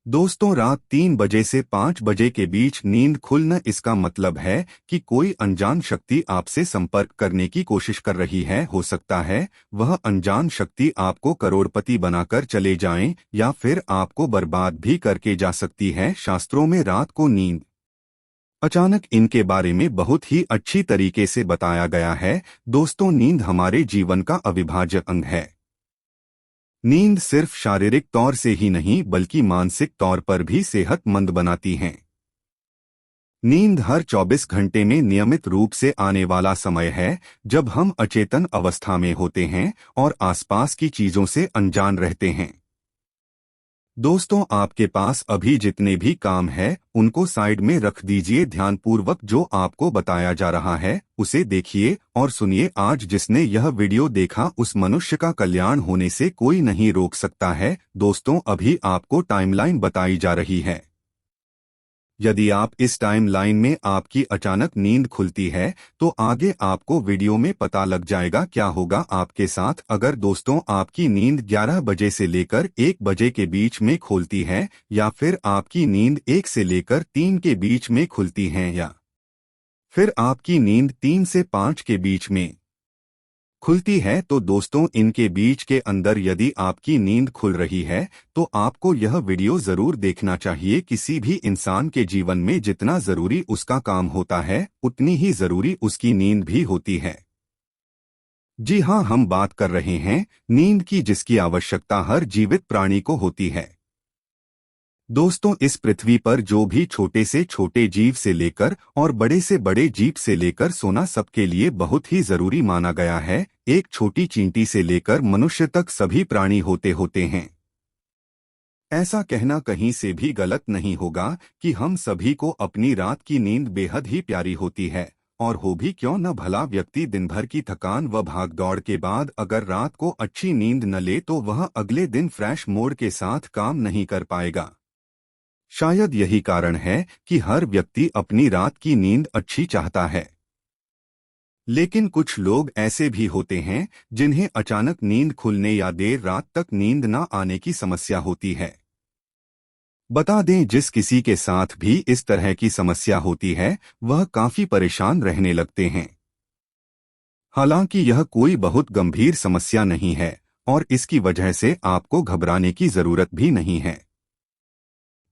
दोस्तों, रात 3 बजे से 5 बजे के बीच नींद खुलना इसका मतलब है कि कोई अनजान शक्ति आपसे संपर्क करने की कोशिश कर रही है। हो सकता है वह अनजान शक्ति आपको करोड़पति बनाकर चले जाएं या फिर आपको बर्बाद भी करके जा सकती है। शास्त्रों में रात को नींद अचानक इनके बारे में बहुत ही अच्छी तरीके से बताया गया है। दोस्तों, नींद हमारे जीवन का अविभाज्य अंग है। नींद सिर्फ शारीरिक तौर से ही नहीं बल्कि मानसिक तौर पर भी सेहतमंद बनाती है। नींद हर 24 घंटे में नियमित रूप से आने वाला समय है, जब हम अचेतन अवस्था में होते हैं और आसपास की चीजों से अनजान रहते हैं। दोस्तों, आपके पास अभी जितने भी काम है उनको साइड में रख दीजिए। ध्यानपूर्वक जो आपको बताया जा रहा है उसे देखिए और सुनिए। आज जिसने यह वीडियो देखा उस मनुष्य का कल्याण होने से कोई नहीं रोक सकता है। दोस्तों, अभी आपको टाइमलाइन बताई जा रही है। यदि आप इस टाइम लाइन में आपकी अचानक नींद खुलती है तो आगे आपको वीडियो में पता लग जाएगा क्या होगा आपके साथ। अगर दोस्तों आपकी नींद 11 बजे से लेकर 1 बजे के बीच में खुलती है या फिर आपकी नींद 1 से लेकर 3 के बीच में खुलती है या फिर आपकी नींद 3 से 5 के बीच में खुलती है, तो दोस्तों इनके बीच के अंदर यदि आपकी नींद खुल रही है तो आपको यह वीडियो जरूर देखना चाहिए। किसी भी इंसान के जीवन में जितना जरूरी उसका काम होता है उतनी ही जरूरी उसकी नींद भी होती है। जी हाँ, हम बात कर रहे हैं नींद की, जिसकी आवश्यकता हर जीवित प्राणी को होती है। दोस्तों, इस पृथ्वी पर जो भी छोटे से छोटे जीव से लेकर और बड़े से बड़े जीव से लेकर सोना सबके लिए बहुत ही जरूरी माना गया है। एक छोटी चींटी से लेकर मनुष्य तक सभी प्राणी होते होते हैं। ऐसा कहना कहीं से भी गलत नहीं होगा कि हम सभी को अपनी रात की नींद बेहद ही प्यारी होती है। और हो भी क्यों न भला, व्यक्ति दिन भर की थकान व भागदौड़ के बाद अगर रात को अच्छी नींद न ले तो वह अगले दिन फ्रेश मूड के साथ काम नहीं कर पाएगा। शायद यही कारण है कि हर व्यक्ति अपनी रात की नींद अच्छी चाहता है। लेकिन कुछ लोग ऐसे भी होते हैं जिन्हें अचानक नींद खुलने या देर रात तक नींद न आने की समस्या होती है। बता दें, जिस किसी के साथ भी इस तरह की समस्या होती है वह काफी परेशान रहने लगते हैं। हालांकि यह कोई बहुत गंभीर समस्या नहीं है और इसकी वजह से आपको घबराने की जरूरत भी नहीं है।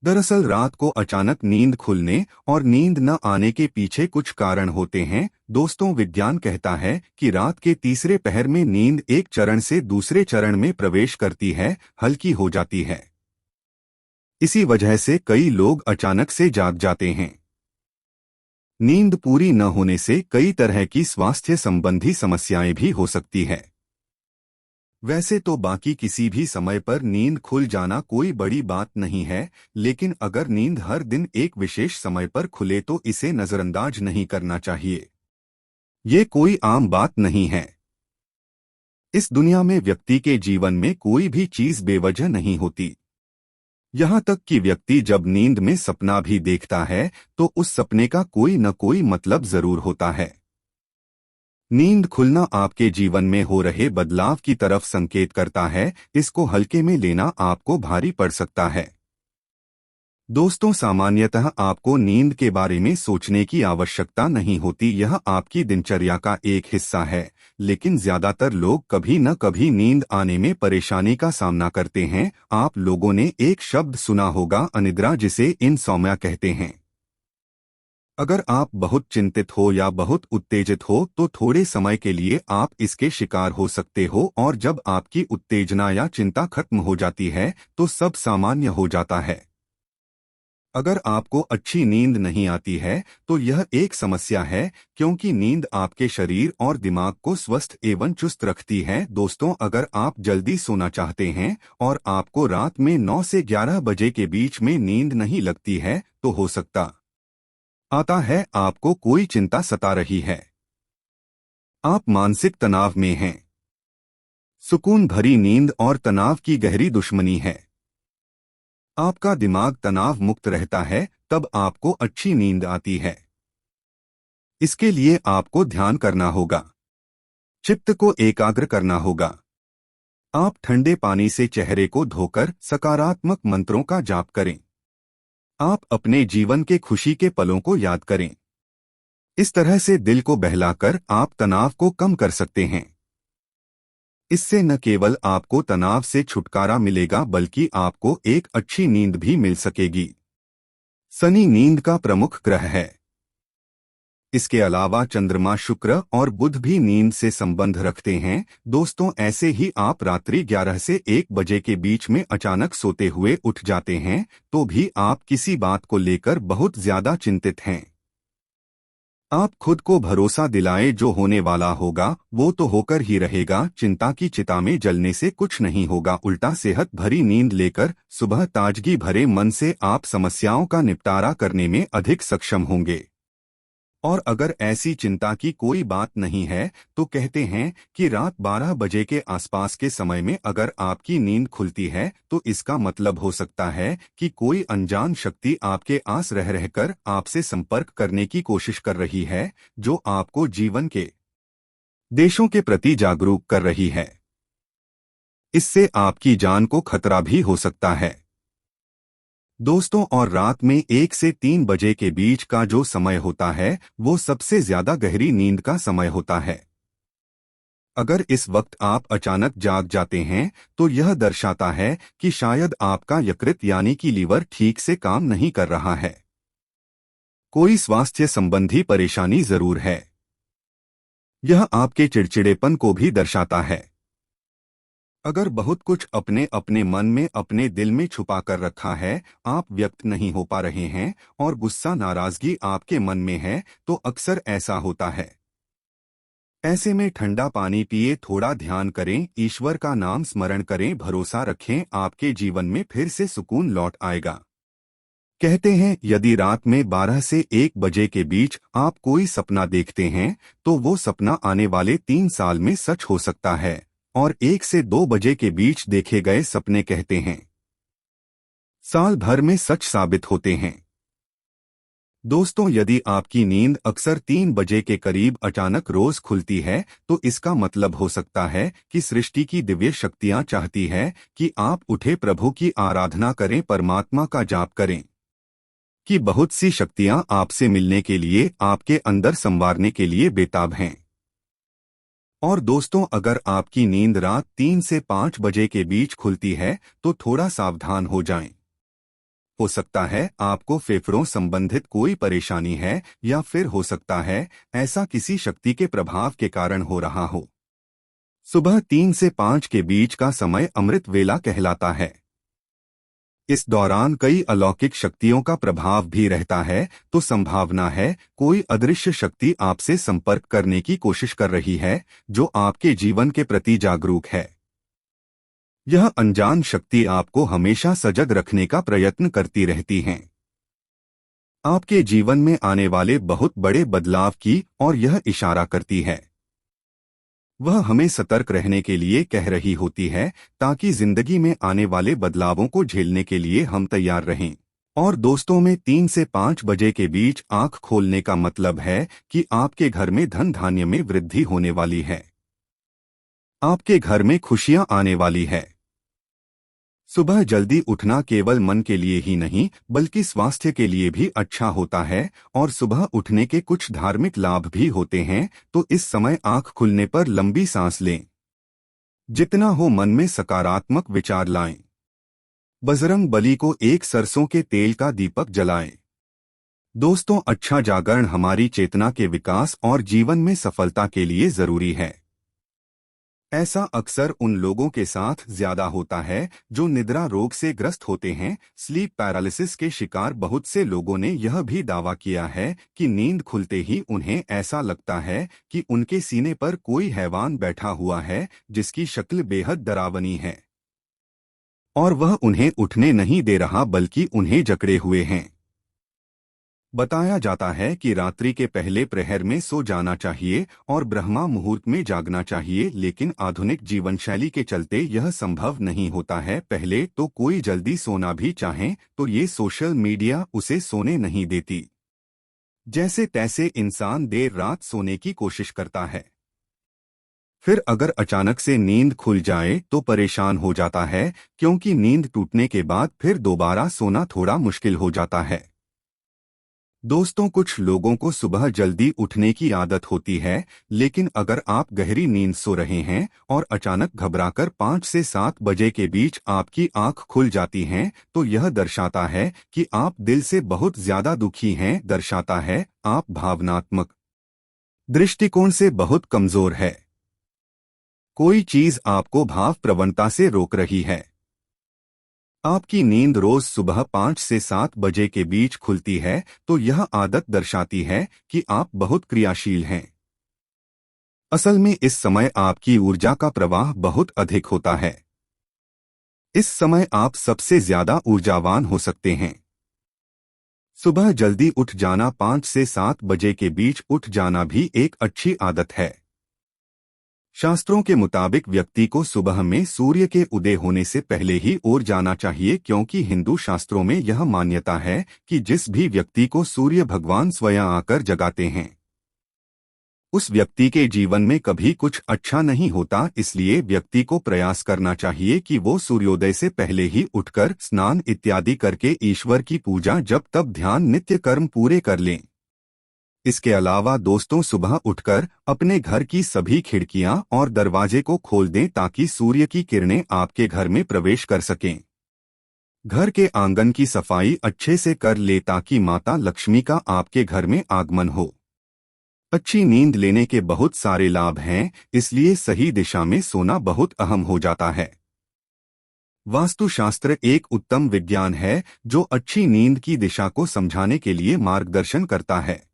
दरअसल रात को अचानक नींद खुलने और नींद न आने के पीछे कुछ कारण होते हैं। दोस्तों, विज्ञान कहता है कि रात के तीसरे पहर में नींद एक चरण से दूसरे चरण में प्रवेश करती है, हल्की हो जाती है। इसी वजह से कई लोग अचानक से जाग जाते हैं। नींद पूरी न होने से कई तरह की स्वास्थ्य संबंधी समस्याएं भी हो सकती है। वैसे तो बाकी किसी भी समय पर नींद खुल जाना कोई बड़ी बात नहीं है, लेकिन अगर नींद हर दिन एक विशेष समय पर खुले तो इसे नजरअंदाज नहीं करना चाहिए। ये कोई आम बात नहीं है। इस दुनिया में व्यक्ति के जीवन में कोई भी चीज बेवजह नहीं होती। यहाँ तक कि व्यक्ति जब नींद में सपना भी देखता है तो उस सपने का कोई न कोई मतलब जरूर होता है। नींद खुलना आपके जीवन में हो रहे बदलाव की तरफ संकेत करता है। इसको हल्के में लेना आपको भारी पड़ सकता है। दोस्तों, सामान्यतः आपको नींद के बारे में सोचने की आवश्यकता नहीं होती, यह आपकी दिनचर्या का एक हिस्सा है। लेकिन ज्यादातर लोग कभी न कभी नींद आने में परेशानी का सामना करते हैं। आप लोगों ने एक शब्द सुना होगा, अनिद्रा, जिसे इनसोम्निया कहते हैं। अगर आप बहुत चिंतित हो या बहुत उत्तेजित हो तो थोड़े समय के लिए आप इसके शिकार हो सकते हो, और जब आपकी उत्तेजना या चिंता खत्म हो जाती है तो सब सामान्य हो जाता है। अगर आपको अच्छी नींद नहीं आती है तो यह एक समस्या है, क्योंकि नींद आपके शरीर और दिमाग को स्वस्थ एवं चुस्त रखती है। दोस्तों, अगर आप जल्दी सोना चाहते हैं और आपको रात में 9 से 11 बजे के बीच में नींद नहीं लगती है तो हो सकता आता है आपको कोई चिंता सता रही है। आप मानसिक तनाव में हैं। सुकून भरी नींद और तनाव की गहरी दुश्मनी है। आपका दिमाग तनाव मुक्त रहता है तब आपको अच्छी नींद आती है। इसके लिए आपको ध्यान करना होगा, चित्त को एकाग्र करना होगा। आप ठंडे पानी से चेहरे को धोकर सकारात्मक मंत्रों का जाप करें। आप अपने जीवन के खुशी के पलों को याद करें। इस तरह से दिल को बहलाकर आप तनाव को कम कर सकते हैं। इससे न केवल आपको तनाव से छुटकारा मिलेगा बल्कि आपको एक अच्छी नींद भी मिल सकेगी। शनि नींद का प्रमुख ग्रह है। इसके अलावा चंद्रमा, शुक्र और बुध भी नींद से संबंध रखते हैं। दोस्तों, ऐसे ही आप रात्रि 11 से 1 बजे के बीच में अचानक सोते हुए उठ जाते हैं तो भी आप किसी बात को लेकर बहुत ज्यादा चिंतित हैं। आप खुद को भरोसा दिलाएं, जो होने वाला होगा वो तो होकर ही रहेगा। चिंता की चिता में जलने से कुछ नहीं होगा, उल्टा सेहत भरी नींद लेकर सुबह ताजगी भरे मन से आप समस्याओं का निपटारा करने में अधिक सक्षम होंगे। और अगर ऐसी चिंता की कोई बात नहीं है तो कहते हैं कि रात 12 बजे के आसपास के समय में अगर आपकी नींद खुलती है तो इसका मतलब हो सकता है कि कोई अनजान शक्ति आपके आस रह रहकर आपसे संपर्क करने की कोशिश कर रही है, जो आपको जीवन के देशों के प्रति जागरूक कर रही है। इससे आपकी जान को खतरा भी हो सकता है। दोस्तों, और रात में 1 से 3 बजे के बीच का जो समय होता है वो सबसे ज्यादा गहरी नींद का समय होता है। अगर इस वक्त आप अचानक जाग जाते हैं तो यह दर्शाता है कि शायद आपका यकृत यानी कि लीवर ठीक से काम नहीं कर रहा है। कोई स्वास्थ्य संबंधी परेशानी जरूर है। यह आपके चिड़चिड़ेपन को भी दर्शाता है। अगर बहुत कुछ अपने अपने मन में, अपने दिल में छुपा कर रखा है, आप व्यक्त नहीं हो पा रहे हैं और गुस्सा, नाराजगी आपके मन में है, तो अक्सर ऐसा होता है। ऐसे में ठंडा पानी पिए, थोड़ा ध्यान करें, ईश्वर का नाम स्मरण करें, भरोसा रखें, आपके जीवन में फिर से सुकून लौट आएगा। कहते हैं यदि रात में 12 से 1 बजे के बीच आप कोई सपना देखते हैं तो वो सपना आने वाले 3 साल में सच हो सकता है, और 1 से 2 बजे के बीच देखे गए सपने कहते हैं साल भर में सच साबित होते हैं। दोस्तों, यदि आपकी नींद अक्सर 3 बजे के करीब अचानक रोज खुलती है तो इसका मतलब हो सकता है कि सृष्टि की दिव्य शक्तियां चाहती है कि आप उठे, प्रभु की आराधना करें, परमात्मा का जाप करें, कि बहुत सी शक्तियां आपसे मिलने के लिए, आपके अंदर संवारने के लिए बेताब हैं। और दोस्तों, अगर आपकी नींद रात 3 से 5 बजे के बीच खुलती है तो थोड़ा सावधान हो जाएं। हो सकता है आपको फेफड़ों संबंधित कोई परेशानी है, या फिर हो सकता है ऐसा किसी शक्ति के प्रभाव के कारण हो रहा हो। सुबह 3 से 5 के बीच का समय अमृत वेला कहलाता है। इस दौरान कई अलौकिक शक्तियों का प्रभाव भी रहता है, तो संभावना है कोई अदृश्य शक्ति आपसे संपर्क करने की कोशिश कर रही है, जो आपके जीवन के प्रति जागरूक है। यह अनजान शक्ति आपको हमेशा सजग रखने का प्रयत्न करती रहती हैं, आपके जीवन में आने वाले बहुत बड़े बदलाव की, और यह इशारा करती है वह हमें सतर्क रहने के लिए कह रही होती है, ताकि जिंदगी में आने वाले बदलावों को झेलने के लिए हम तैयार रहें। और दोस्तों, में 3 से 5 बजे के बीच आंख खोलने का मतलब है कि आपके घर में धन धान्य में वृद्धि होने वाली है, आपके घर में खुशियां आने वाली है। सुबह जल्दी उठना केवल मन के लिए ही नहीं बल्कि स्वास्थ्य के लिए भी अच्छा होता है, और सुबह उठने के कुछ धार्मिक लाभ भी होते हैं। तो इस समय आंख खुलने पर लंबी सांस लें, जितना हो मन में सकारात्मक विचार लाएं, बजरंग बली को एक सरसों के तेल का दीपक जलाएं। दोस्तों, अच्छा जागरण हमारी चेतना के विकास और जीवन में सफलता के लिए जरूरी है। ऐसा अक्सर उन लोगों के साथ ज्यादा होता है जो निद्रा रोग से ग्रस्त होते हैं। स्लीप पैरालिसिस के शिकार बहुत से लोगों ने यह भी दावा किया है कि नींद खुलते ही उन्हें ऐसा लगता है कि उनके सीने पर कोई हैवान बैठा हुआ है, जिसकी शक्ल बेहद डरावनी है, और वह उन्हें उठने नहीं दे रहा बल्कि उन्हें जकड़े हुए हैं। बताया जाता है कि रात्रि के पहले प्रहर में सो जाना चाहिए और ब्रह्मा मुहूर्त में जागना चाहिए, लेकिन आधुनिक जीवन शैली के चलते यह संभव नहीं होता है। पहले तो कोई जल्दी सोना भी चाहे तो ये सोशल मीडिया उसे सोने नहीं देती। जैसे तैसे इंसान देर रात सोने की कोशिश करता है, फिर अगर अचानक से नींद खुल जाए तो परेशान हो जाता है, क्योंकि नींद टूटने के बाद फिर दोबारा सोना थोड़ा मुश्किल हो जाता है। दोस्तों, कुछ लोगों को सुबह जल्दी उठने की आदत होती है, लेकिन अगर आप गहरी नींद सो रहे हैं और अचानक घबराकर 5 से 7 बजे के बीच आपकी आंख खुल जाती हैं, तो यह दर्शाता है कि आप दिल से बहुत ज्यादा दुखी हैं, दर्शाता है आप भावनात्मक दृष्टिकोण से बहुत कमजोर है। कोई चीज आपको भाव प्रवणता से रोक रही है। आपकी नींद रोज सुबह 5 से 7 बजे के बीच खुलती है, तो यह आदत दर्शाती है कि आप बहुत क्रियाशील हैं। असल में इस समय आपकी ऊर्जा का प्रवाह बहुत अधिक होता है। इस समय आप सबसे ज्यादा ऊर्जावान हो सकते हैं। सुबह जल्दी उठ जाना, 5 से 7 बजे के बीच उठ जाना भी एक अच्छी आदत है। शास्त्रों के मुताबिक व्यक्ति को सुबह में सूर्य के उदय होने से पहले ही ओर जाना चाहिए, क्योंकि हिंदू शास्त्रों में यह मान्यता है कि जिस भी व्यक्ति को सूर्य भगवान स्वयं आकर जगाते हैं, उस व्यक्ति के जीवन में कभी कुछ अच्छा नहीं होता। इसलिए व्यक्ति को प्रयास करना चाहिए कि वो सूर्योदय से पहले ही उठकर स्नान इत्यादि करके ईश्वर की पूजा, जप तप, ध्यान, नित्य कर्म पूरे कर लें। इसके अलावा दोस्तों, सुबह उठकर अपने घर की सभी खिड़कियां और दरवाजे को खोल दें, ताकि सूर्य की किरणें आपके घर में प्रवेश कर सकें। घर के आंगन की सफाई अच्छे से कर ले, ताकि माता लक्ष्मी का आपके घर में आगमन हो। अच्छी नींद लेने के बहुत सारे लाभ हैं, इसलिए सही दिशा में सोना बहुत अहम हो जाता है। वास्तुशास्त्र एक उत्तम विज्ञान है जो अच्छी नींद की दिशा को समझाने के लिए मार्गदर्शन करता है।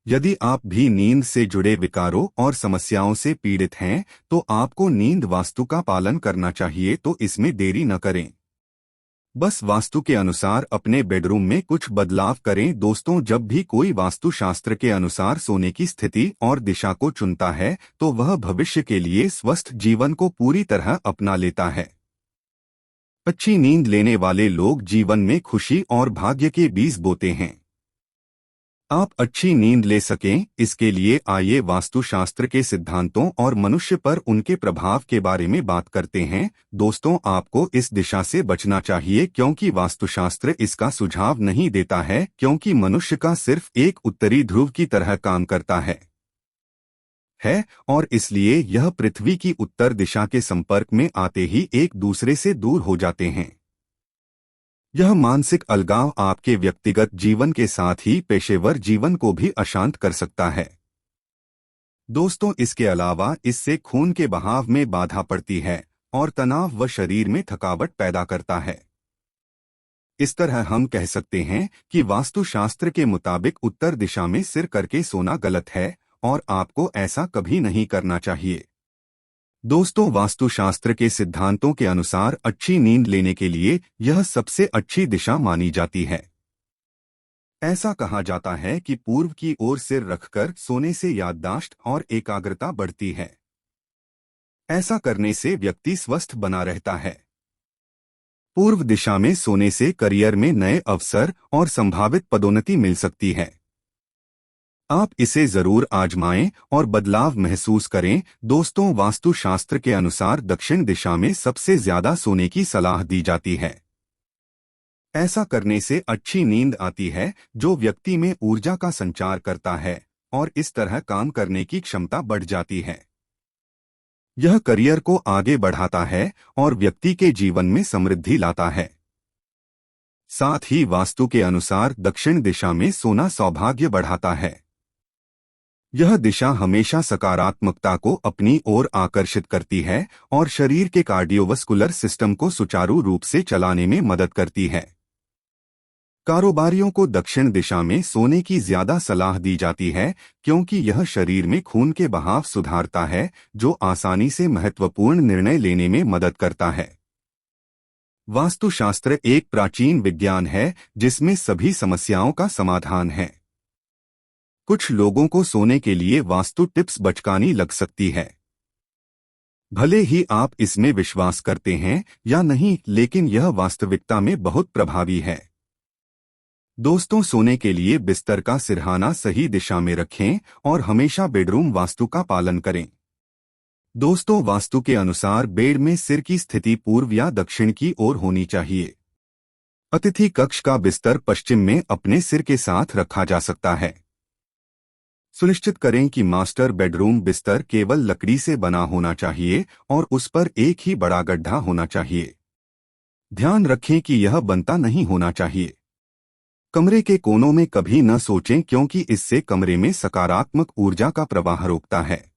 यदि आप भी नींद से जुड़े विकारों और समस्याओं से पीड़ित हैं, तो आपको नींद वास्तु का पालन करना चाहिए, तो इसमें देरी न करें। बस वास्तु के अनुसार अपने बेडरूम में कुछ बदलाव करें। दोस्तों, जब भी कोई वास्तुशास्त्र के अनुसार सोने की स्थिति और दिशा को चुनता है, तो वह भविष्य के लिए स्वस्थ जीवन को पूरी तरह अपना लेता है। अच्छी नींद लेने वाले लोग जीवन में खुशी और भाग्य के बीज बोते हैं। आप अच्छी नींद ले सकें, इसके लिए आइए वास्तुशास्त्र के सिद्धांतों और मनुष्य पर उनके प्रभाव के बारे में बात करते हैं। दोस्तों, आपको इस दिशा से बचना चाहिए, क्योंकि वास्तुशास्त्र इसका सुझाव नहीं देता है, क्योंकि मनुष्य का सिर्फ एक उत्तरी ध्रुव की तरह काम करता है और इसलिए यह पृथ्वी की उत्तर दिशा के संपर्क में आते ही एक दूसरे से दूर हो जाते हैं। यह मानसिक अलगाव आपके व्यक्तिगत जीवन के साथ ही पेशेवर जीवन को भी अशांत कर सकता है। दोस्तों, इसके अलावा इससे खून के बहाव में बाधा पड़ती है और तनाव व शरीर में थकावट पैदा करता है। इस तरह हम कह सकते हैं कि वास्तुशास्त्र के मुताबिक उत्तर दिशा में सिर करके सोना गलत है और आपको ऐसा कभी नहीं करना चाहिए। दोस्तों, वास्तुशास्त्र के सिद्धांतों के अनुसार अच्छी नींद लेने के लिए यह सबसे अच्छी दिशा मानी जाती है। ऐसा कहा जाता है कि पूर्व की ओर सिर रखकर सोने से याददाश्त और एकाग्रता बढ़ती है। ऐसा करने से व्यक्ति स्वस्थ बना रहता है। पूर्व दिशा में सोने से करियर में नए अवसर और संभावित पदोन्नति मिल सकती है। आप इसे जरूर आजमाएं और बदलाव महसूस करें। दोस्तों, वास्तुशास्त्र के अनुसार दक्षिण दिशा में सबसे ज्यादा सोने की सलाह दी जाती है। ऐसा करने से अच्छी नींद आती है, जो व्यक्ति में ऊर्जा का संचार करता है और इस तरह काम करने की क्षमता बढ़ जाती है। यह करियर को आगे बढ़ाता है और व्यक्ति के जीवन में समृद्धि लाता है। साथ ही वास्तु के अनुसार दक्षिण दिशा में सोना सौभाग्य बढ़ाता है। यह दिशा हमेशा सकारात्मकता को अपनी ओर आकर्षित करती है और शरीर के कार्डियोवस्कुलर सिस्टम को सुचारू रूप से चलाने में मदद करती है। कारोबारियों को दक्षिण दिशा में सोने की ज्यादा सलाह दी जाती है, क्योंकि यह शरीर में खून के बहाव सुधारता है, जो आसानी से महत्वपूर्ण निर्णय लेने में मदद करता है। वास्तुशास्त्र एक प्राचीन विज्ञान है जिसमें सभी समस्याओं का समाधान है। कुछ लोगों को सोने के लिए वास्तु टिप्स बचकानी लग सकती है। भले ही आप इसमें विश्वास करते हैं या नहीं, लेकिन यह वास्तविकता में बहुत प्रभावी है। दोस्तों, सोने के लिए बिस्तर का सिरहाना सही दिशा में रखें और हमेशा बेडरूम वास्तु का पालन करें। दोस्तों, वास्तु के अनुसार बेड में सिर की स्थिति पूर्व या दक्षिण की ओर होनी चाहिए। अतिथि कक्ष का बिस्तर पश्चिम में अपने सिर के साथ रखा जा सकता है। सुनिश्चित करें कि मास्टर बेडरूम बिस्तर केवल लकड़ी से बना होना चाहिए और उस पर एक ही बड़ा गड्ढा होना चाहिए। ध्यान रखें कि यह बनता नहीं होना चाहिए। कमरे के कोनों में कभी न सोचें, क्योंकि इससे कमरे में सकारात्मक ऊर्जा का प्रवाह रोकता है।